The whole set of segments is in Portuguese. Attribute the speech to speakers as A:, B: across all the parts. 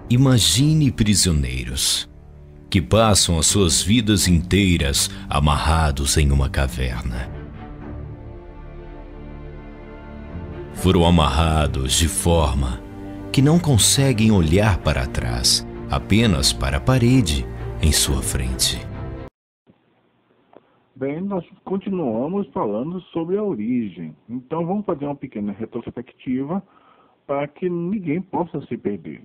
A: Imagine prisioneiros que passam as suas vidas inteiras amarrados em uma caverna. Foram amarrados de forma que não conseguem olhar para trás, apenas para a parede em sua frente.
B: Bem, nós continuamos falando sobre a origem. Então vamos fazer uma pequena retrospectiva para que ninguém possa se perder.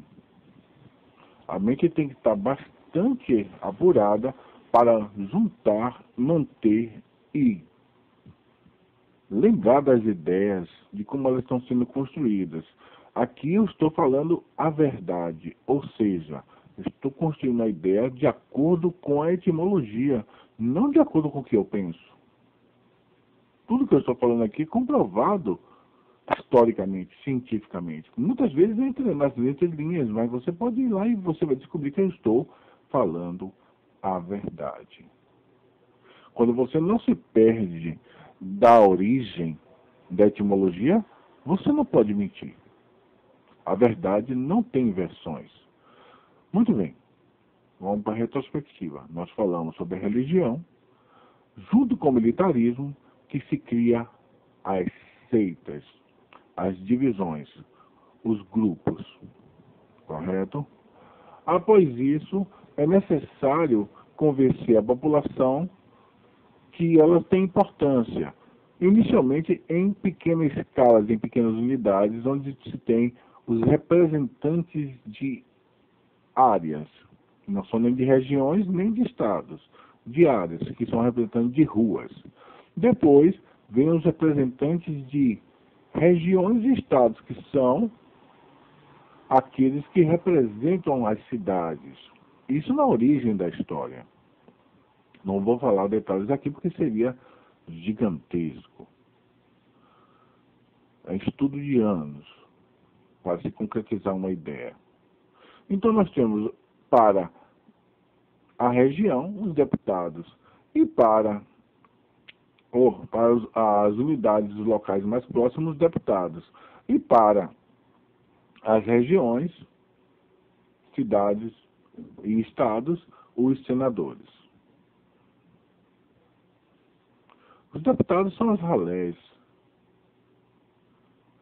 B: A mente tem que estar bastante apurada para juntar, manter e lembrar das ideias, de como elas estão sendo construídas. Aqui eu estou falando a verdade, ou seja, estou construindo a ideia de acordo com a etimologia, não de acordo com o que eu penso. Tudo que eu estou falando aqui é comprovado historicamente, cientificamente. Muitas vezes entra nas letrinhas, mas você pode ir lá e você vai descobrir que eu estou falando a verdade. Quando você não se perde da origem, da etimologia, você não pode mentir. A verdade não tem versões. Muito bem, vamos para a retrospectiva. Nós falamos sobre a religião, junto com o militarismo, que se cria as seitas, as divisões, os grupos, correto? Após isso, é necessário convencer a população que elas têm importância, inicialmente em pequenas escalas, em pequenas unidades, onde se tem os representantes de áreas, não são nem de regiões, nem de estados, de áreas, que são representantes de ruas. Depois, vem os representantes de regiões e estados, que são aqueles que representam as cidades. Isso na origem da história. Não vou falar detalhes aqui porque seria gigantesco. É estudo de anos para se concretizar uma ideia. Então nós temos para a região os deputados e para as unidades dos locais mais próximos os deputados e para as regiões, cidades e estados os senadores. Os deputados são as ralés.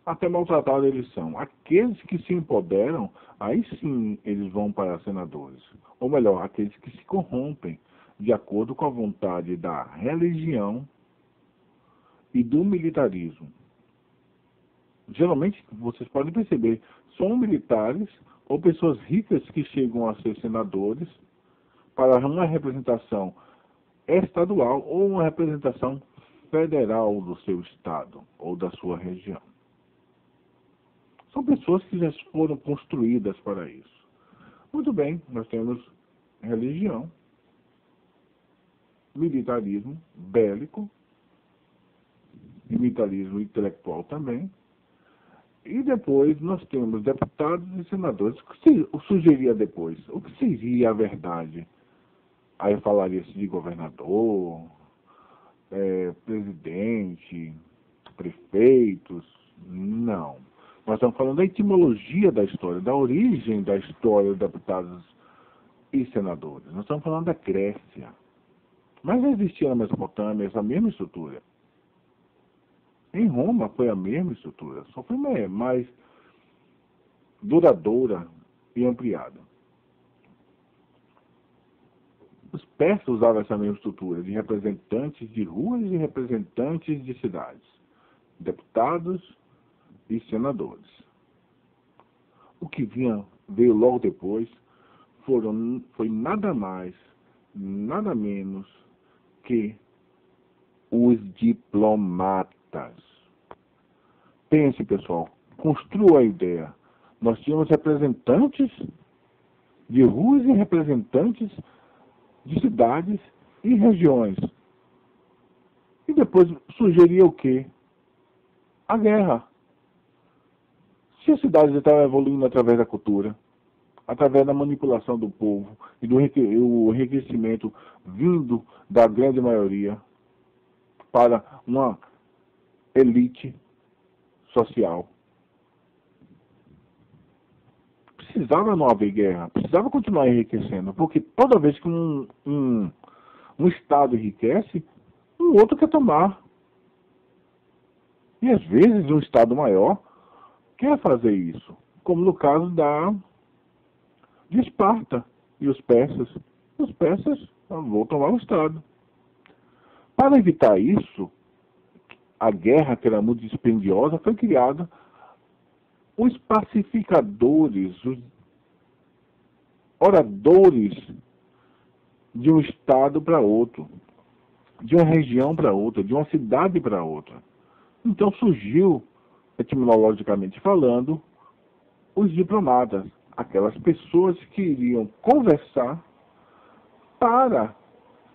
B: Até maltratados eles são. Aqueles que se empoderam, aí sim eles vão para senadores. Ou melhor, aqueles que se corrompem de acordo com a vontade da religião e do militarismo. Geralmente, vocês podem perceber, são militares ou pessoas ricas que chegam a ser senadores para uma representação estadual ou uma representação federal do seu estado ou da sua região. São pessoas que já foram construídas para isso. Muito bem, nós temos religião, militarismo bélico, e militarismo intelectual também. E depois nós temos deputados e senadores. O que surgiria depois? O que seria a verdade? Aí falaria-se de governador, presidente, prefeitos. Não. Nós estamos falando da etimologia da história, da origem da história dos deputados e senadores. Nós estamos falando da Grécia. Mas já existia na Mesopotâmia essa mesma estrutura. Em Roma foi a mesma estrutura, só foi mais duradoura e ampliada. Os persas usavam essa mesma estrutura de representantes de ruas e representantes de cidades, deputados e senadores. O que veio logo depois foi nada mais, nada menos que os diplomatas. Pense, pessoal, construa a ideia. Nós tínhamos representantes de ruas e representantes de cidades e regiões. E depois surgiria o quê? A guerra. Se as cidades estavam evoluindo através da cultura, através da manipulação do povo e do enriquecimento vindo da grande maioria para uma elite social, precisava não haver guerra, precisava continuar enriquecendo, porque toda vez que um Estado enriquece, um outro quer tomar. E às vezes um Estado maior quer fazer isso, como no caso de Esparta e os persas. Os persas vão tomar o Estado. Para evitar isso, a guerra, que era muito dispendiosa, foi criada os pacificadores, os oradores de um Estado para outro, de uma região para outra, de uma cidade para outra. Então surgiu, etimologicamente falando, os diplomatas, aquelas pessoas que iriam conversar para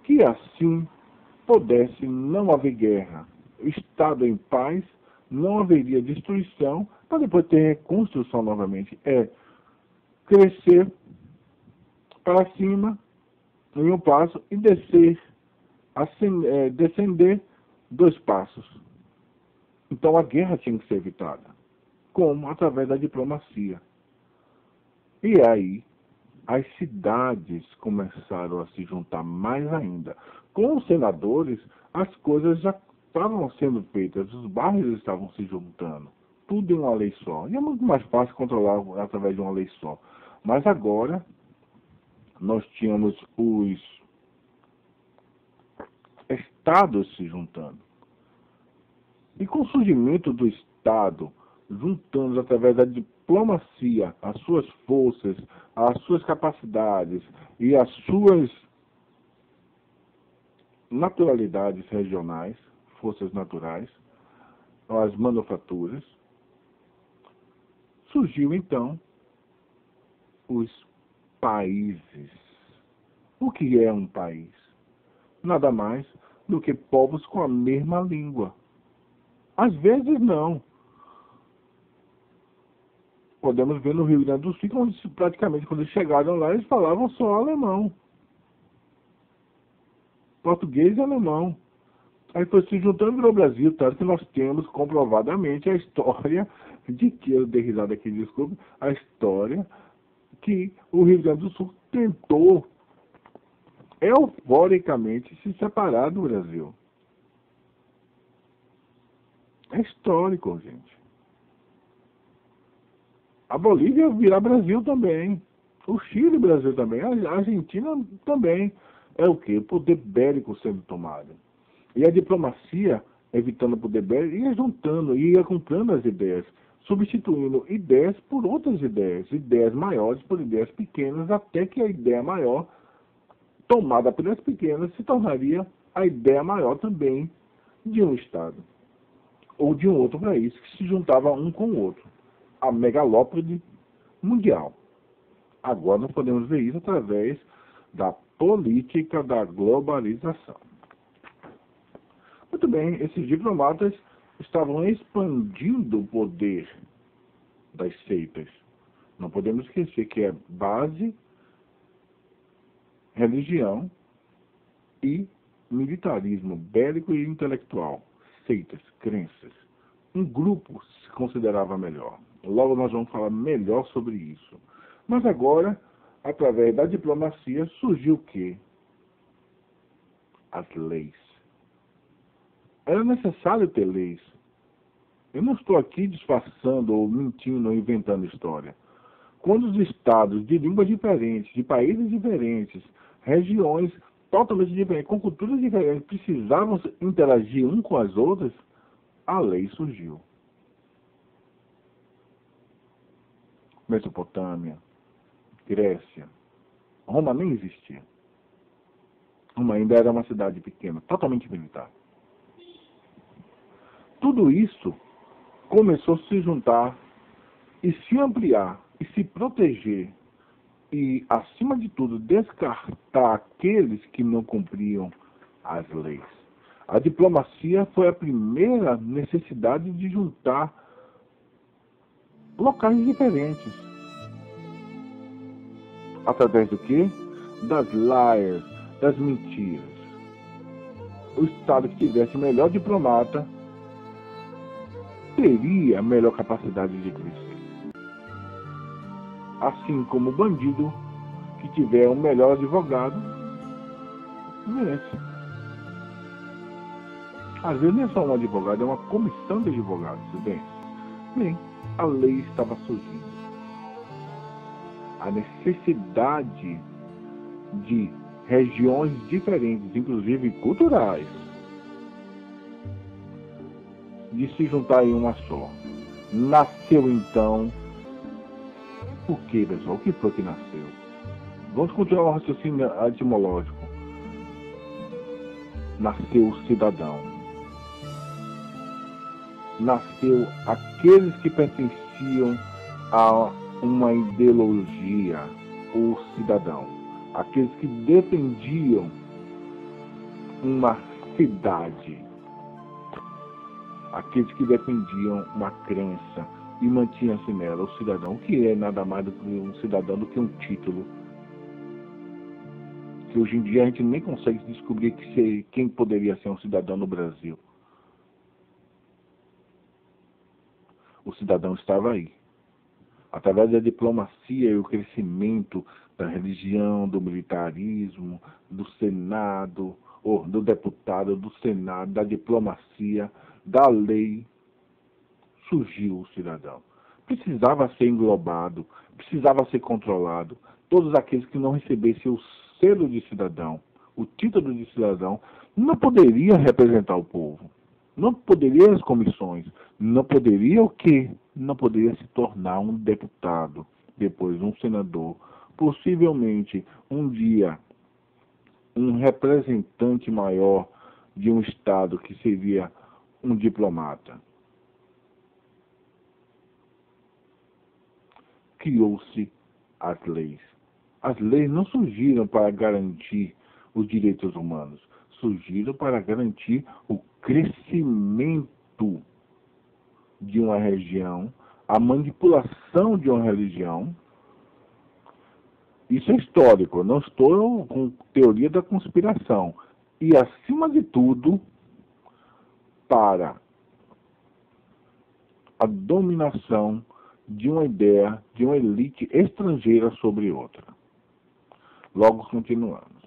B: que assim pudesse não haver guerra, Estado em paz, não haveria destruição, para depois ter reconstrução novamente. Crescer para cima em um passo e descender 2 passos. Então a guerra tinha que ser evitada. Como? Através da diplomacia. E aí as cidades começaram a se juntar mais ainda. Com os senadores, as coisas já estavam sendo feitas, os bairros estavam se juntando. Tudo em uma lei só. E é muito mais fácil controlar através de uma lei só. Mas agora nós tínhamos os estados se juntando. E com o surgimento do Estado, juntando através da diplomacia as suas forças, as suas capacidades e as suas naturalidades regionais, forças naturais, as manufaturas, surgiu então os países. O que é um país? Nada mais do que povos com a mesma língua. Às vezes não. Podemos ver no Rio Grande do Sul, onde praticamente quando eles chegaram lá, eles falavam só alemão. Português e alemão. Aí foi se juntando e virou Brasil, tanto que nós temos comprovadamente a história de que, eu dei risada aqui, desculpe, a história que o Rio Grande do Sul tentou euforicamente se separar do Brasil. É histórico, gente. A Bolívia virar Brasil também. O Chile, Brasil também. A Argentina também. É o quê? O poder bélico sendo tomado. E a diplomacia, evitando o poder bélico, ia juntando, ia comprando as ideias, substituindo ideias por outras ideias maiores por ideias pequenas, até que a ideia maior, tomada pelas pequenas, se tornaria a ideia maior também de um Estado ou de um outro país que se juntava um com o outro. A megalópole mundial. Agora nós podemos ver isso através da política da globalização. Muito bem, esses diplomatas estavam expandindo o poder das seitas. Não podemos esquecer que é base, religião e militarismo bélico e intelectual. Seitas, crenças. Um grupo se considerava melhor. Logo nós vamos falar melhor sobre isso. Mas agora, através da diplomacia, surgiu o quê? As leis. Era necessário ter leis. Eu não estou aqui disfarçando ou mentindo ou inventando história. Quando os estados de línguas diferentes, de países diferentes, regiões totalmente diferentes, com culturas diferentes, precisavam interagir um com as outras, a lei surgiu. Mesopotâmia, Grécia, Roma nem existia. Roma ainda era uma cidade pequena, totalmente militar. Tudo isso começou a se juntar e se ampliar e se proteger e, acima de tudo, descartar aqueles que não cumpriam as leis. A diplomacia foi a primeira necessidade de juntar locais diferentes. Através do quê? Das liars, das mentiras. O Estado que tivesse melhor diplomata teria a melhor capacidade de crescer. Assim como o bandido que tiver o melhor advogado merece. Às vezes não é só um advogado, é uma comissão de advogados, entende? Bem, a lei estava surgindo. A necessidade de regiões diferentes, inclusive culturais, de se juntar em uma só. Nasceu então. Por que, pessoal? O que foi que nasceu? Vamos continuar o raciocínio etimológico. Nasceu o cidadão. Nasceu aqueles que pertenciam a uma ideologia, o cidadão. Aqueles que defendiam uma cidade. Aqueles que defendiam uma crença e mantinham-se nela. O cidadão, que é nada mais do que um cidadão, do que um título. Que hoje em dia a gente nem consegue descobrir quem poderia ser um cidadão no Brasil. O cidadão estava aí. Através da diplomacia e o crescimento da religião, do militarismo, do Senado, ou do deputado, do Senado, da diplomacia, da lei, surgiu o cidadão. Precisava ser englobado, precisava ser controlado. Todos aqueles que não recebessem o selo de cidadão, o título de cidadão, não poderia representar o povo. Não poderia as comissões. Não poderia o quê? Não poderia se tornar um deputado, depois um senador, possivelmente um dia um representante maior de um estado que seria um diplomata. Criou-se as leis. As leis não surgiram para garantir os direitos humanos, surgiram para garantir o crescimento de uma região, a manipulação de uma religião. Isso é histórico, eu não estou com teoria da conspiração. E, acima de tudo, para a dominação de uma ideia, de uma elite estrangeira sobre outra. Logo continuamos.